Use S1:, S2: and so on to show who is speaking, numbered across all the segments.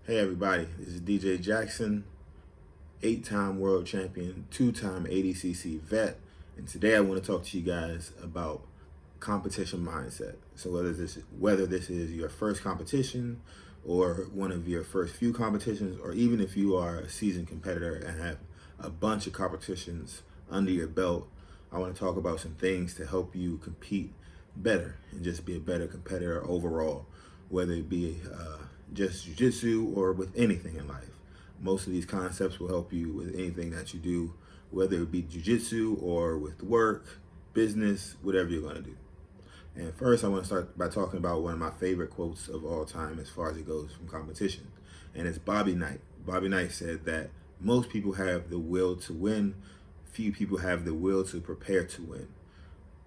S1: Hey everybody, this is DJ Jackson, 8-time world champion, 2-time ADCC vet, and today I want to talk to you guys about competition mindset. So whether this is your first competition or one of your first few competitions, or even if you are a seasoned competitor and have a bunch of competitions under your belt, I want to talk about some things to help you compete better and just be a better competitor overall, whether it be just jujitsu or with anything in life. Most of these concepts will help you with anything that you do, whether it be jujitsu or with work, business, whatever you're going to do. And first, I want to start by talking about one of my favorite quotes of all time as far as it goes from competition. And it's Bobby Knight. Bobby Knight said that most people have the will to win, few people have the will to prepare to win.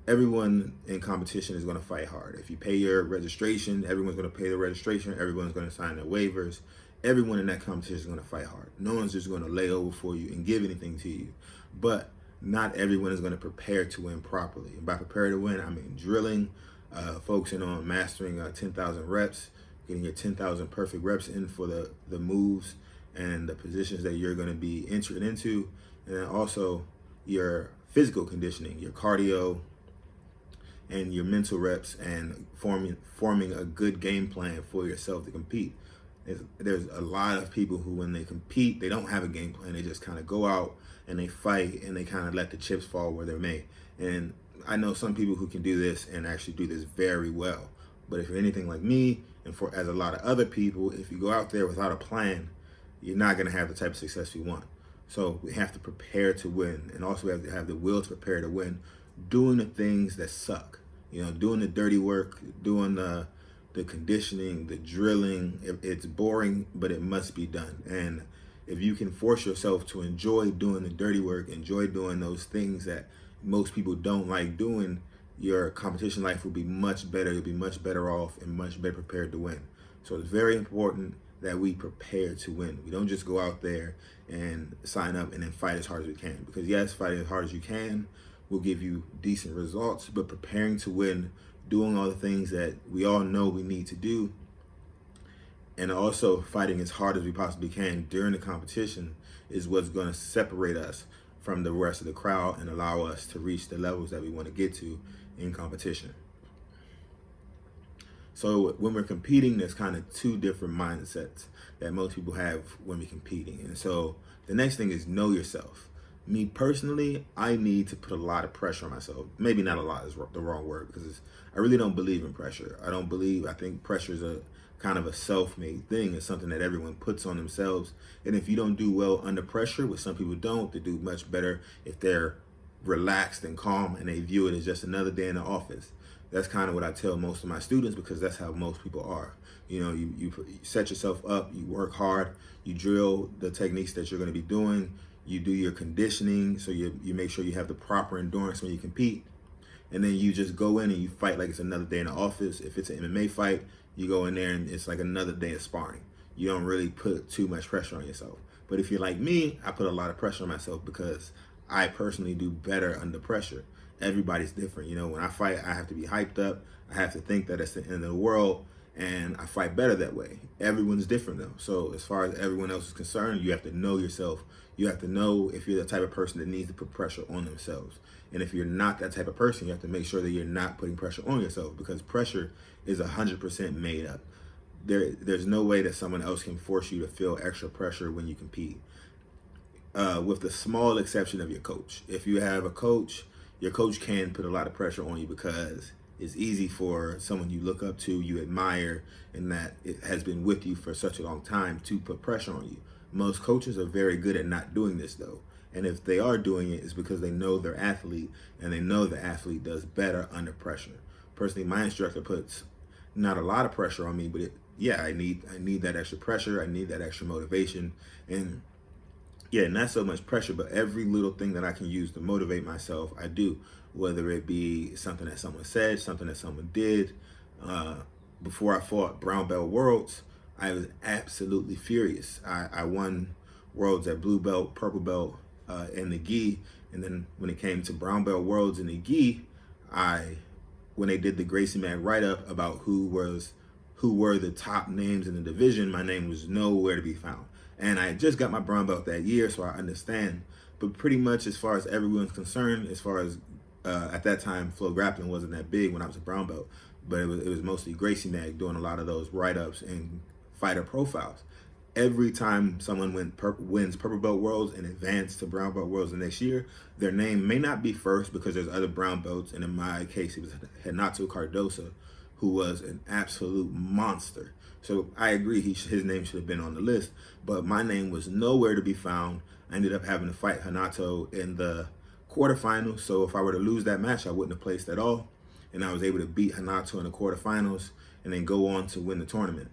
S1: Everyone in competition is going to fight hard. If you pay your registration, everyone's going to pay the registration. Everyone's going to sign their waivers. Everyone in that competition is going to fight hard. No one's just going to lay over for you and give anything to you. But not everyone is going to prepare to win properly. And by prepare to win, I mean drilling, focusing on mastering 10,000 reps, getting your 10,000 perfect reps in for the moves and the positions that you're going to be entered into. And then also your physical conditioning, your cardio, and your mental reps, and forming a good game plan for yourself to compete. There's a lot of people who, when they compete, they don't have a game plan. They just kind of go out and they fight and they kind of let the chips fall where they're made. And I know some people who can do this and actually do this very well. But if you're anything like me, and for as a lot of other people, if you go out there without a plan, you're not going to have the type of success we want. So we have to prepare to win, and also we have to have the will to prepare to win, doing the things that suck. Doing the dirty work, doing the conditioning, the drilling. It's boring, but it must be done. And if you can force yourself to enjoy doing the dirty work, enjoy doing those things that most people don't like doing, your competition life will be much better. You'll be much better off and much better prepared to win. So it's very important that we prepare to win. We don't just go out there and sign up and then fight as hard as we can. Because yes, fighting as hard as you can will give you decent results, but preparing to win, doing all the things that we all know we need to do, and also fighting as hard as we possibly can during the competition is what's going to separate us from the rest of the crowd and allow us to reach the levels that we want to get to in competition. So when we're competing, there's kind of two different mindsets that most people have when we're competing. And so the next thing is know yourself. Me personally, I need to put a lot of pressure on myself. Maybe not a lot is the wrong word, because I really don't believe in pressure. I think pressure is a kind of a self-made thing. It's something that everyone puts on themselves. And if you don't do well under pressure, which some people don't, they do much better if they're relaxed and calm and they view it as just another day in the office. That's kind of what I tell most of my students, because that's how most people are. You set yourself up, you work hard, you drill the techniques that you're going to be doing, you do your conditioning, so you make sure you have the proper endurance when you compete, and then you just go in and you fight like it's another day in the office. If it's an MMA fight, you go in there and it's like another day of sparring. You don't really put too much pressure on yourself. But if you're like me, I put a lot of pressure on myself because I personally do better under pressure. Everybody's different. When I fight, I have to be hyped up. I have to think that it's the end of the world, and I fight better that way. Everyone's different though. So as far as everyone else is concerned, you have to know yourself. You have to know if you're the type of person that needs to put pressure on themselves. And if you're not that type of person, you have to make sure that you're not putting pressure on yourself, because pressure is 100% made up. There's no way that someone else can force you to feel extra pressure when you compete. With the small exception of your coach. If you have a coach, your coach can put a lot of pressure on you, because it's easy for someone you look up to, you admire, and that it has been with you for such a long time to put pressure on you. Most coaches are very good at not doing this though. And if they are doing it, it's because they know their athlete, and they know the athlete does better under pressure. Personally, my instructor puts not a lot of pressure on me, but I need that extra pressure. I need that extra motivation. And yeah, not so much pressure, but every little thing that I can use to motivate myself, I do. Whether it be something that someone said, something that someone did. Before I fought Brown Belt Worlds, I was absolutely furious. I won Worlds at Blue Belt, Purple Belt, in the gi. And then when it came to Brown Belt Worlds in the gi, when they did the Gracie Mack write-up about who who were the top names in the division, my name was nowhere to be found. And I just got my brown belt that year, so I understand. But pretty much as far as everyone's concerned, as far as at that time, Flow Grappling wasn't that big when I was a brown belt, but it was mostly Gracie Mag doing a lot of those write-ups and fighter profiles. Every time someone wins Purple Belt Worlds and advance to Brown Belt Worlds the next year, their name may not be first because there's other brown belts, and in my case, it was Renato Cardoso, who was an absolute monster. So I agree, his name should have been on the list, but my name was nowhere to be found. I ended up having to fight Renato in the quarterfinals, so if I were to lose that match, I wouldn't have placed at all, and I was able to beat Renato in the quarterfinals and then go on to win the tournament.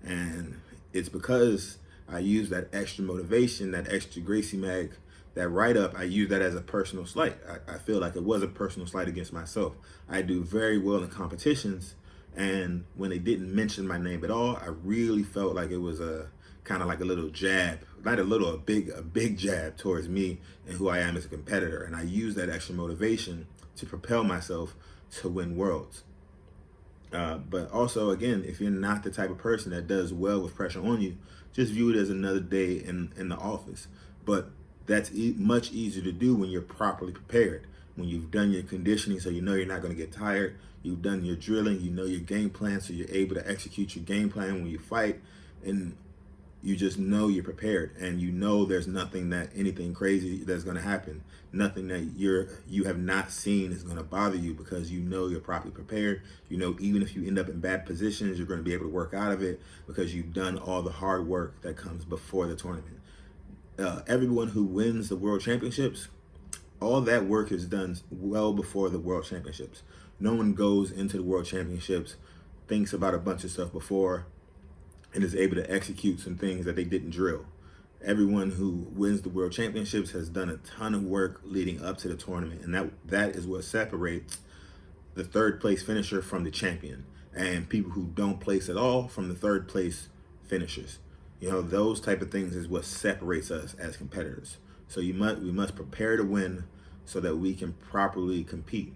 S1: And it's because I used that extra motivation, that extra Gracie Mag, that write-up, I used that as a personal slight. I feel like it was a personal slight against myself. I do very well in competitions, and when they didn't mention my name at all, I really felt like it was a kind of like a little jab, not a little, a big jab towards me and who I am as a competitor. And I used that extra motivation to propel myself to win worlds. But also, again, if you're not the type of person that does well with pressure on you, just view it as another day in the office. But that's much easier to do when you're properly prepared. When you've done your conditioning so you know you're not going to get tired, you've done your drilling, you know your game plan, so you're able to execute your game plan when you fight, and you just know you're prepared, and you know there's anything crazy that's going to happen. Nothing that you have not seen is going to bother you because you know you're properly prepared. You know, even if you end up in bad positions, you're going to be able to work out of it because you've done all the hard work that comes before the tournament. Everyone who wins the World Championships, all that work is done well before the World Championships. No one goes into the World Championships, thinks about a bunch of stuff before, and is able to execute some things that they didn't drill. Everyone who wins the World Championships has done a ton of work leading up to the tournament, and that is what separates the third place finisher from the champion, and people who don't place at all from the third place finishers. You know, those type of things is what separates us as competitors. So we must prepare to win so that we can properly compete.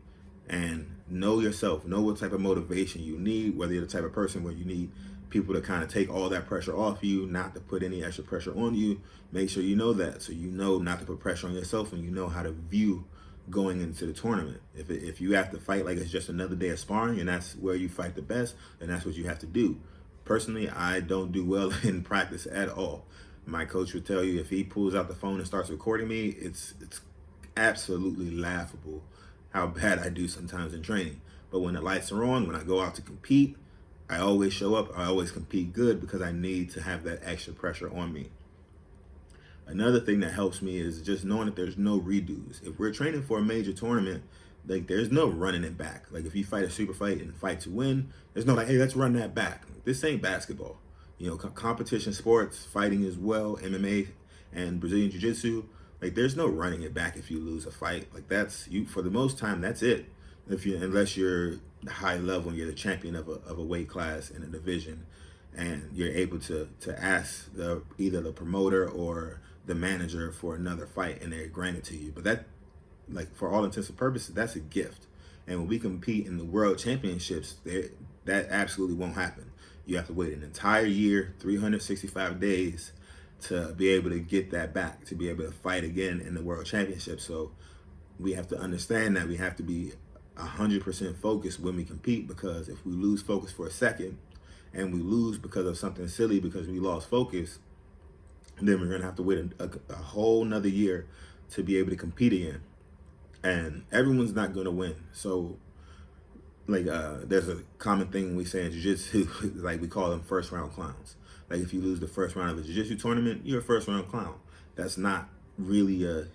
S1: And know yourself, know what type of motivation you need, whether you're the type of person where you need people to kind of take all that pressure off you, not to put any extra pressure on you. Make sure you know that, so you know not to put pressure on yourself, and you know how to view going into the tournament. If you have to fight like it's just another day of sparring and that's where you fight the best, then that's what you have to do. Personally, I don't do well in practice at all. My coach would tell you if he pulls out the phone and starts recording me, it's absolutely laughable how bad I do sometimes in training. But when the lights are on, when I go out to compete, I always show up, I always compete good because I need to have that extra pressure on me. Another thing that helps me is just knowing that there's no redos. If we're training for a major tournament, like there's no running it back. Like if you fight a super fight and fight to win, there's no like, hey, let's run that back. This ain't basketball. You know, competition sports, fighting as well, MMA and Brazilian Jiu-Jitsu, like there's no running it back if you lose a fight. Like that's you for the most time, that's it. Unless you're high level and you're the champion of a weight class in a division, and you're able to ask either the promoter or the manager for another fight and they grant it to you. But that, like for all intents and purposes, that's a gift. And when we compete in the World Championships, that absolutely won't happen. You have to wait an entire year, 365 days, to be able to get that back, to be able to fight again in the World Championship. So we have to understand that we have to be 100% focused when we compete, because if we lose focus for a second and we lose because of something silly because we lost focus, then we're going to have to wait a whole nother year to be able to compete again. And everyone's not going to win. So like there's a common thing we say in jiu-jitsu, like we call them first round clowns. Like if you lose the first round of a jiu-jitsu tournament, you're a first round clown. That's not really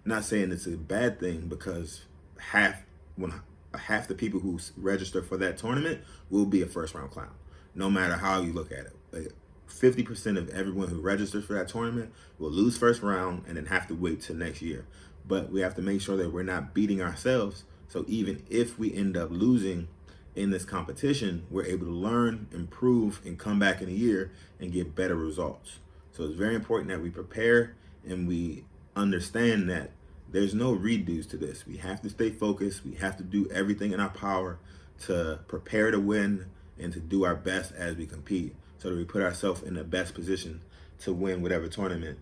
S1: not saying it's a bad thing, because half the people who register for that tournament will be a first round clown, no matter how you look at it. Like 50% of everyone who registers for that tournament will lose first round and then have to wait till next year. But we have to make sure that we're not beating ourselves. So even if we end up losing in this competition, we're able to learn, improve, and come back in a year and get better results. So it's very important that we prepare and we understand that there's no redos to this. We have to stay focused. We have to do everything in our power to prepare to win and to do our best as we compete, so that we put ourselves in the best position to win whatever tournament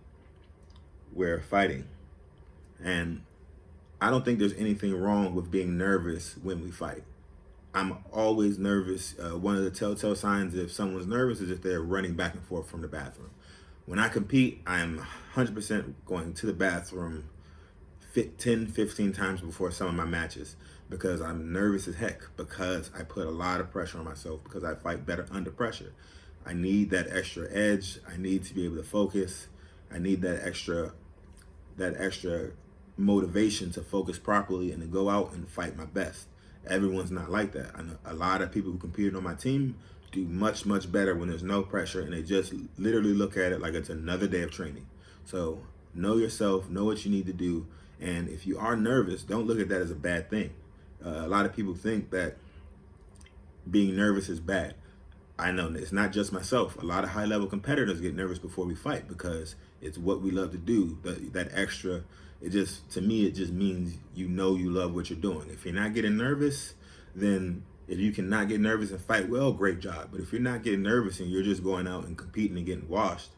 S1: we're fighting. And I don't think there's anything wrong with being nervous when we fight. I'm always nervous. One of the telltale signs if someone's nervous is if they're running back and forth from the bathroom. When I compete, I'm 100% going to the bathroom 10, 15 times before some of my matches, because I'm nervous as heck, because I put a lot of pressure on myself, because I fight better under pressure. I need that extra edge. I need to be able to focus. I need that extra motivation to focus properly and to go out and fight my best. Everyone's not like that. I know a lot of people who competed on my team do much, much better when there's no pressure, and they just literally look at it like it's another day of training. So know yourself, know what you need to do, and if you are nervous, don't look at that as a bad thing. A lot of people think that being nervous is bad. I know it's not just myself. A lot of high-level competitors get nervous before we fight because it's what we love to do. That extra, to me, it just means you love what you're doing. If you're not getting nervous, then if you cannot get nervous and fight well, great job. But if you're not getting nervous and you're just going out and competing and getting washed,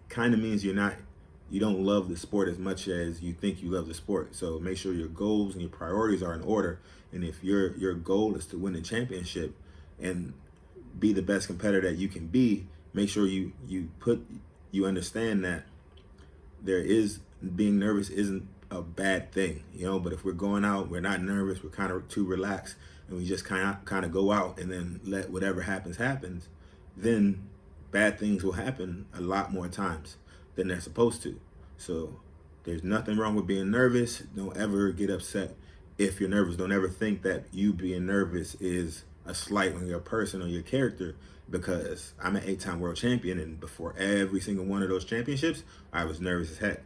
S1: kind of means you don't love the sport as much as you think you love the sport. So make sure your goals and your priorities are in order. And if your goal is to win the championship and be the best competitor that you can be, make sure you understand that being nervous isn't a bad thing, but if we're going out, we're not nervous, we're kind of too relaxed, and we just kind of go out and then let whatever happens, then bad things will happen a lot more times than they're supposed to. So there's nothing wrong with being nervous. Don't ever get upset if you're nervous. Don't ever think that you being nervous is a slight on your person or your character, because I'm an 8-time world champion, and before every single one of those championships, I was nervous as heck,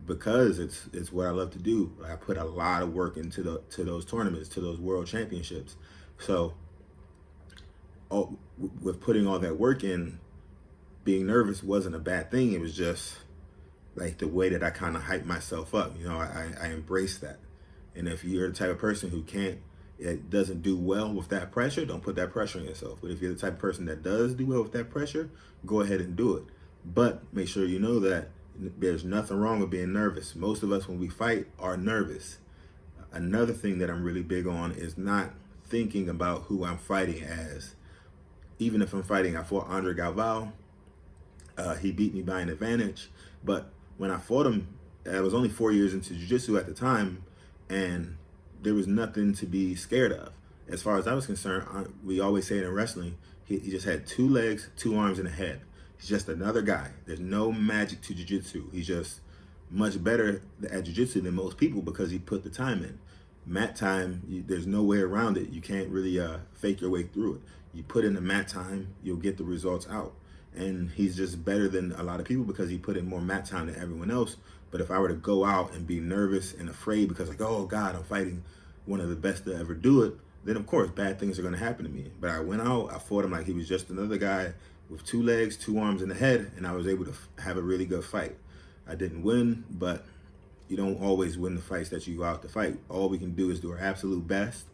S1: because it's what I love to do. I put a lot of work into those tournaments, to those world championships. So with putting all that work in, being nervous wasn't a bad thing. It was just like the way that I kind of hype myself up. I embrace that. And if you're the type of person who doesn't do well with that pressure, don't put that pressure on yourself. But if you're the type of person that does do well with that pressure, go ahead and do it. But make sure you know that there's nothing wrong with being nervous. Most of us, when we fight, are nervous. Another thing that I'm really big on is not thinking about who I'm fighting as. Even if I'm fighting, I fought Andre Galvao. He beat me by an advantage. But when I fought him, I was only 4 years into Jiu-Jitsu at the time, and there was nothing to be scared of. As far as I was concerned, we always say it in wrestling, he just had 2 legs, 2 arms, and a head. He's just another guy. There's no magic to Jiu-Jitsu. He's just much better at Jiu-Jitsu than most people because he put the time in. Mat time, there's no way around it. You can't really fake your way through it. You put in the mat time, you'll get the results out. And he's just better than a lot of people because he put in more mat time than everyone else. But if I were to go out and be nervous and afraid because oh God, I'm fighting one of the best to ever do it, then of course bad things are going to happen to me. But I went out, I fought him like he was just another guy with 2 legs, 2 arms, and a head, and I was able to have a really good fight. I didn't win, but you don't always win the fights that you go out to fight. All we can do is do our absolute best,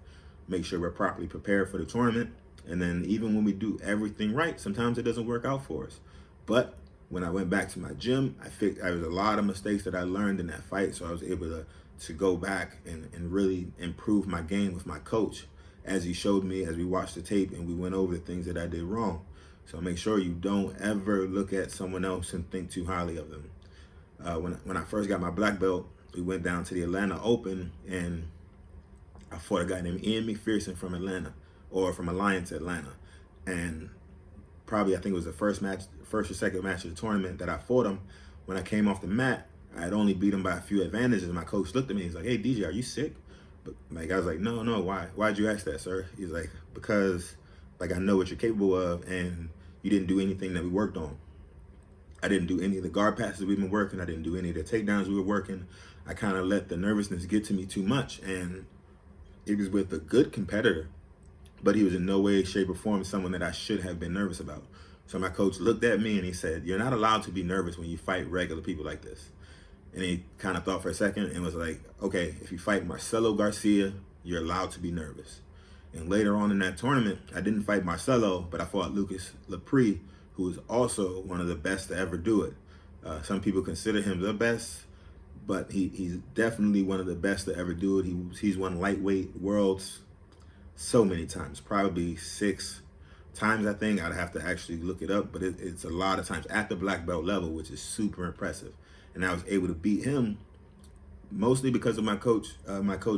S1: make sure we're properly prepared for the tournament, and then even when we do everything right, sometimes it doesn't work out for us. But when I went back to my gym, there was a lot of mistakes that I learned in that fight, so I was able to go back and really improve my game with my coach as he showed me, as we watched the tape and we went over the things that I did wrong. So make sure you don't ever look at someone else and think too highly of them. When I first got my black belt, we went down to the Atlanta Open, and I fought a guy named Ian McPherson from Atlanta, or from Alliance Atlanta. And probably, I think it was the first or second match of the tournament that I fought him. When I came off the mat, I had only beat him by a few advantages. And my coach looked at me, he's like, "Hey, DJ, are you sick?" But I was like, no, why'd you ask that, sir? He's like, because I know what you're capable of, and you didn't do anything that we worked on. I didn't do any of the guard passes we've been working. I didn't do any of the takedowns we were working. I kind of let the nervousness get to me too much. And it was with a good competitor, but he was in no way, shape, or form someone that I should have been nervous about. So my coach looked at me and he said, "You're not allowed to be nervous when you fight regular people like this." And he kind of thought for a second and was like, "Okay, if you fight Marcelo Garcia, you're allowed to be nervous. And later on in that tournament, I didn't fight Marcelo, but I fought Lucas Lepre, who is also one of the best to ever do it. Some people consider him the best, but he's definitely one of the best to ever do it. He's won lightweight worlds so many times, probably 6 times, I think. I'd have to actually look it up, but it's a lot of times at the black belt level, which is super impressive. And I was able to beat him mostly because of my coach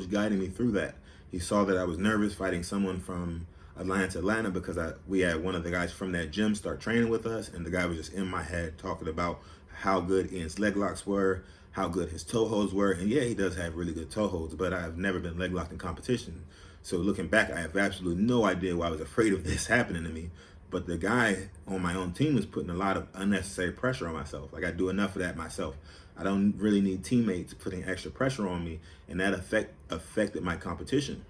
S1: guiding me through that. He saw that I was nervous fighting someone from Atlanta, because we had one of the guys from that gym start training with us, and the guy was just in my head talking about how good Ian's leg locks were, how good his toe holds were. And yeah, he does have really good toe holds, but I've never been leg locked in competition. So looking back, I have absolutely no idea why I was afraid of this happening to me. But the guy on my own team was putting a lot of unnecessary pressure on myself. Like, I do enough of that myself. I don't really need teammates putting extra pressure on me, and that affected my competition.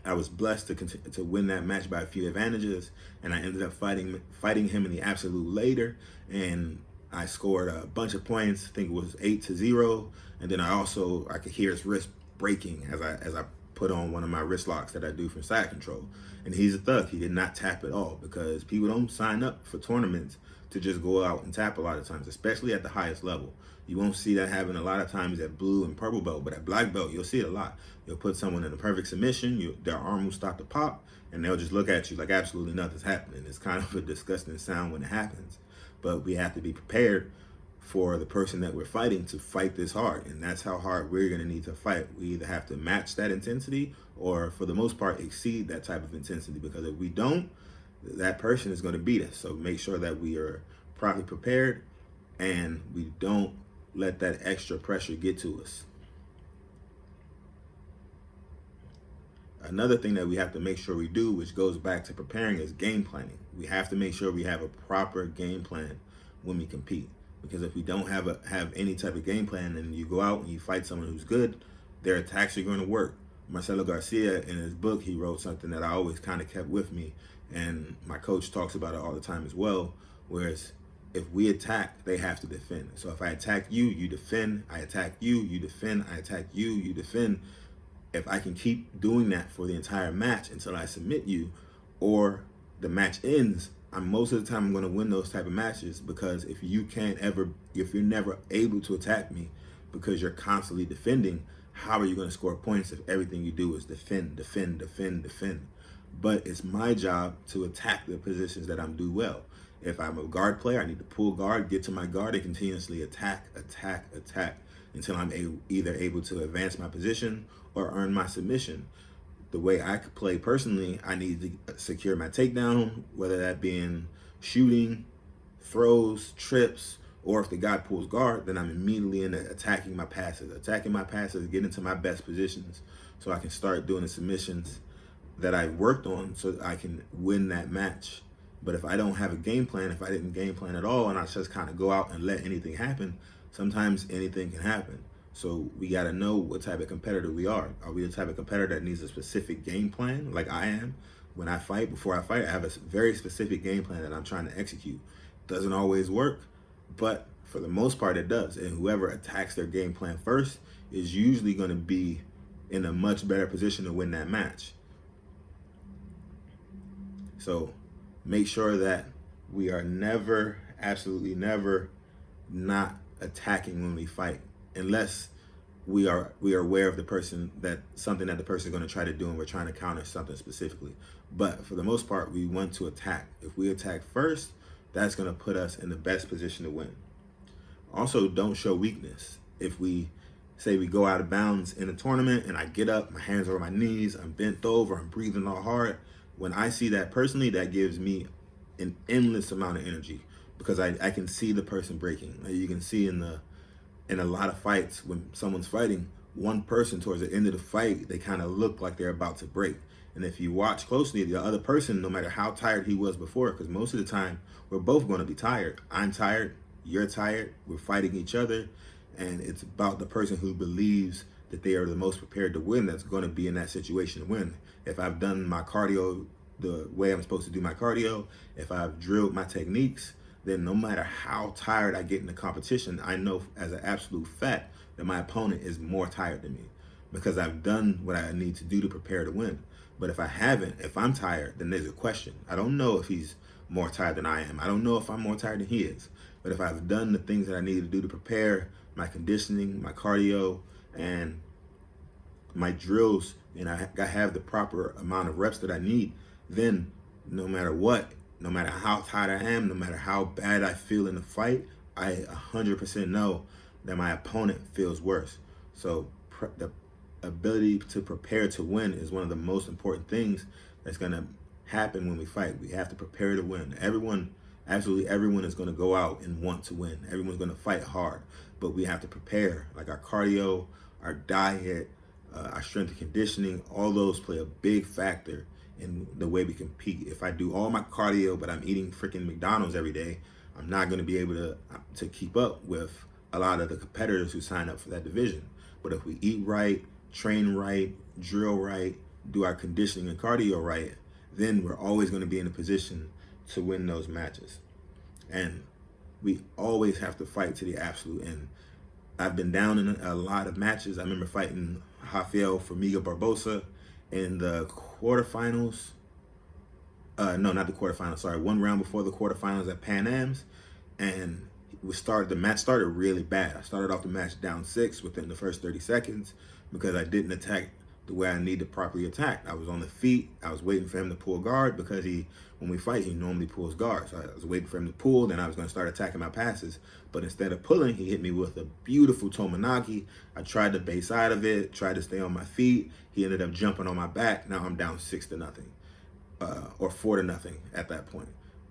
S1: I was blessed to win that match by a few advantages, and I ended up fighting him in the absolute later, and I scored a bunch of points. I think it was 8-0, and then I could hear his wrist breaking as I put on one of my wrist locks that I do from side control. And he's a thug. He did not tap at all, because people don't sign up for tournaments to just go out and tap a lot of times, especially at the highest level. You won't see that happen a lot of times at blue and purple belt, but at black belt, you'll see it a lot. You'll put someone in a perfect submission, their arm will stop to pop, and they'll just look at you like absolutely nothing's happening. It's kind of a disgusting sound when it happens, but we have to be prepared for the person that we're fighting to fight this hard, and that's how hard we're going to need to fight. We either have to match that intensity, or for the most part exceed that type of intensity, because if we don't, that person is going to beat us. So make sure that we are properly prepared and we don't let that extra pressure get to us. Another thing that we have to make sure we do, which goes back to preparing, is game planning. We have to make sure we have a proper game plan when we compete, because if we don't have any type of game plan, and you go out and you fight someone who's good, their attacks are going to work. Marcelo Garcia, in his book, he wrote something that I always kind of kept with me, and my coach talks about it all the time as well, whereas if we attack, they have to defend. So if I attack you, you defend. I attack you, you defend. I attack you, you defend. If I can keep doing that for the entire match until I submit you, or the match ends, most of the time I'm going to win those type of matches, because if you're never able to attack me because you're constantly defending, how are you going to score points if everything you do is defend, defend, defend, defend? But it's my job to attack the positions that I'm do well. If I'm a guard player, I need to pull guard, get to my guard, and continuously attack, attack, attack until I'm either able to advance my position or earn my submission. The way I could play personally, I need to secure my takedown, whether that being shooting, throws, trips, or if the guy pulls guard, then I'm immediately attacking my passes, get into my best positions so I can start doing the submissions that I worked on so that I can win that match. But if I don't have a game plan, if I didn't game plan at all, and I just kind of go out and let anything happen, sometimes anything can happen. So we got to know what type of competitor we are. Are we the type of competitor that needs a specific game plan, like I am? When I fight, before I fight, I have a very specific game plan that I'm trying to execute. Doesn't always work, but for the most part it does. And whoever attacks their game plan first is usually going to be in a much better position to win that match. So make sure that we are never, absolutely never, not attacking when we fight, unless we are aware of something that the person is going to try to do and we're trying to counter something specifically. But for the most part, we want to attack. If we attack first, that's going to put us in the best position to win. Also, don't show weakness. If we say we go out of bounds in a tournament and I get up, my hands are on my knees, I'm bent over, I'm breathing all hard, when I see that personally, that gives me an endless amount of energy, because I can see the person breaking. You can see in a lot of fights, when someone's fighting, one person towards the end of the fight, they kind of look like they're about to break. And if you watch closely, the other person, no matter how tired he was before, because most of the time we're both going to be tired. I'm tired, you're tired, we're fighting each other, and it's about the person who believes that they are the most prepared to win that's going to be in that situation to win. If I've done my cardio the way I'm supposed to do my cardio, if I've drilled my techniques, then no matter how tired I get in the competition, I know as an absolute fact that my opponent is more tired than me, because I've done what I need to do to prepare to win. But if I haven't, if I'm tired, then there's a question. I don't know if he's more tired than I am. I don't know if I'm more tired than he is. But if I've done the things that I need to do to prepare, my conditioning, my cardio, and my drills, and I have the proper amount of reps that I need, then no matter what, no matter how tired I am, no matter how bad I feel in the fight, I 100% know that my opponent feels worse. So the ability to prepare to win is one of the most important things that's going to happen when we fight. We have to prepare to win. Everyone, absolutely everyone is going to go out and want to win. Everyone's going to fight hard, but we have to prepare. Like our cardio, our diet, our strength and conditioning, all those play a big factor in the way we compete. If I do all my cardio, but I'm eating freaking McDonald's every day, I'm not going to be able to keep up with a lot of the competitors who sign up for that division. But if we eat right, train right, drill right, do our conditioning and cardio right, then we're always going to be in a position to win those matches. And we always have to fight to the absolute end. I've been down in a lot of matches. I remember fighting Rafael Formiga Barbosa in the quarterfinals. No, not the quarterfinals. Sorry, one round before the quarterfinals at Pan Am's, and the match started really bad. I started off the match down 6 within the first 30 seconds because I didn't attack the way I need to properly attack. I was on the feet. I was waiting for him to pull guard because when we fight, he normally pulls guard. So I was waiting for him to pull, then I was going to start attacking my passes. But instead of pulling, he hit me with a beautiful Tomonagi. I tried the base side of it, tried to stay on my feet. He ended up jumping on my back. Now I'm down 6-0, or 4-0 at that point.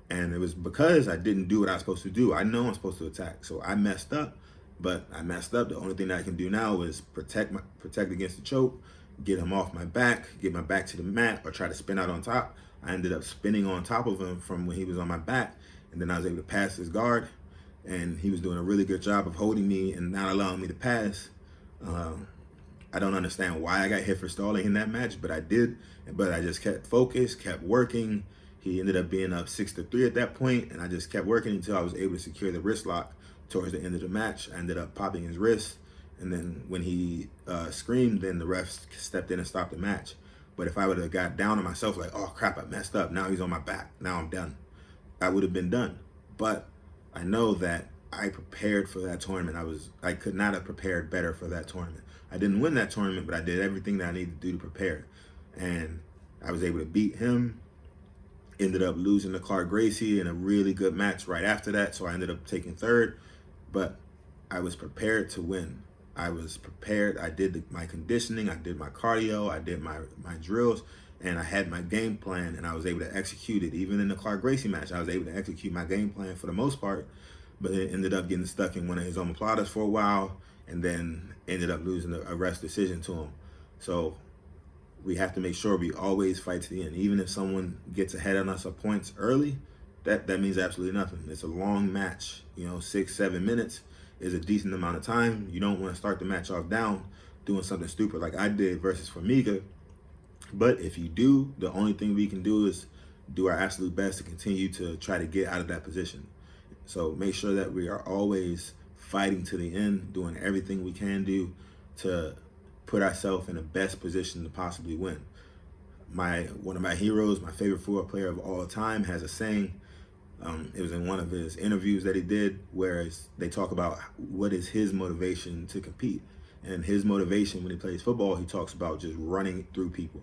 S1: And it was because I didn't do what I was supposed to do. I know I'm supposed to attack, so I messed up. But I messed up. The only thing that I can do now is protect against the choke, get him off my back, get my back to the mat, or try to spin out on top. I ended up spinning on top of him from when he was on my back, and then I was able to pass his guard, and he was doing a really good job of holding me and not allowing me to pass. I don't understand why I got hit for stalling in that match, but I did. But I just kept focused, kept working. He ended up being up 6-3 at that point, and I just kept working until I was able to secure the wrist lock towards the end of the match. I ended up popping his wrist, and then when he screamed, then the refs stepped in and stopped the match. But if I would have got down on myself like, oh crap, I messed up, now he's on my back, now I'm done, I would have been done. But I know that I prepared for that tournament. I could not have prepared better for that tournament. I didn't win that tournament, but I did everything that I needed to do to prepare. And I was able to beat him. Ended up losing to Clark Gracie in a really good match right after that, so I ended up taking third. But I was prepared to win. I was prepared. I did my conditioning, I did my cardio, I did my drills, and I had my game plan, and I was able to execute it. Even in the Clark Gracie match, I was able to execute my game plan for the most part, but it ended up getting stuck in one of his omoplatas for a while, and then ended up losing a rest decision to him. So we have to make sure we always fight to the end. Even if someone gets ahead on us of points early, that means absolutely nothing. It's a long match. 6-7 minutes is a decent amount of time. You don't want to start the match off down doing something stupid like I did versus Formiga. But if you do, the only thing we can do is do our absolute best to continue to try to get out of that position. So make sure that we are always fighting to the end, doing everything we can do to put ourselves in the best position to possibly win. One of my heroes, my favorite football player of all time, has a saying. It was in one of his interviews that he did, where they talk about what is his motivation to compete. And his motivation when he plays football, he talks about just running through people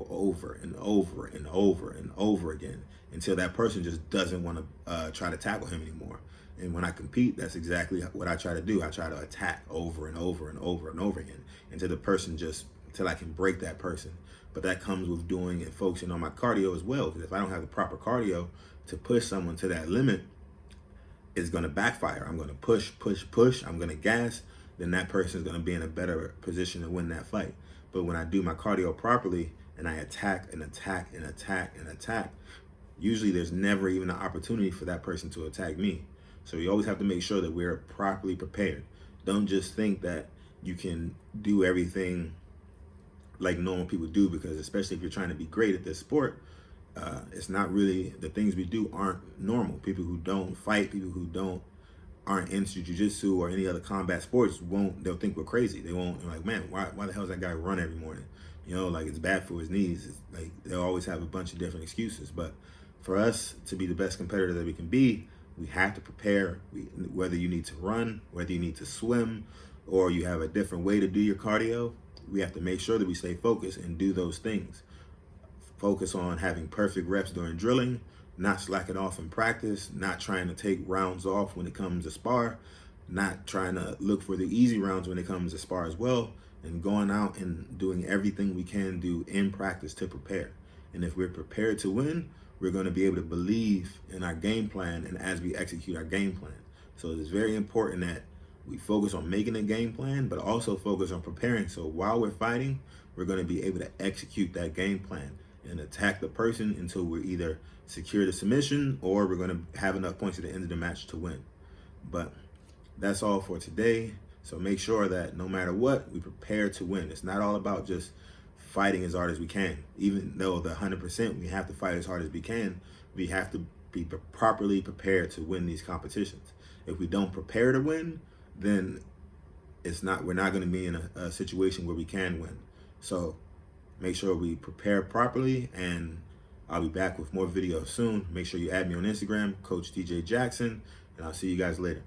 S1: over and over and over and over again until that person just doesn't want to try to tackle him anymore. And when I compete, that's exactly what I try to do. I try to attack over and over and over and over again until I can break that person. But that comes with doing and focusing on my cardio as well. Because if I don't have the proper cardio to push someone to that limit, it's going to backfire. I'm going to push. I'm going to gas. Then that person is going to be in a better position to win that fight. But when I do my cardio properly and I attack and attack and attack and attack, usually there's never even an opportunity for that person to attack me. So you always have to make sure that we're properly prepared. Don't just think that you can do everything like normal people do, because especially if you're trying to be great at this sport, it's not really, the things we do aren't normal. People who don't fight, people who aren't into jiu-jitsu or any other combat sports they'll think we're crazy. They won't, like, man, why the hell does that guy run every morning? You know, like, it's bad for his knees. It's like, they'll always have a bunch of different excuses. But for us to be the best competitor that we can be, we have to prepare. Whether you need to run, whether you need to swim, or you have a different way to do your cardio, we have to make sure that we stay focused and do those things. Focus on having perfect reps during drilling, not slacking off in practice, not trying to take rounds off when it comes to spar, not trying to look for the easy rounds when it comes to spar as well, and going out and doing everything we can do in practice to prepare. And if we're prepared to win, we're going to be able to believe in our game plan and as we execute our game plan. So it's very important that we focus on making a game plan, but also focus on preparing. So while we're fighting, we're going to be able to execute that game plan and attack the person until we either secure the submission or we're going to have enough points at the end of the match to win. But that's all for today. So make sure that no matter what, we prepare to win. It's not all about just fighting as hard as we can. Even though the 100%, we have to fight as hard as we can, we have to be properly prepared to win these competitions. If we don't prepare to win, then we're not going to be in a situation where we can win. So make sure we prepare properly, and I'll be back with more videos soon. Make sure you add me on Instagram, Coach DJ Jackson, and I'll see you guys later.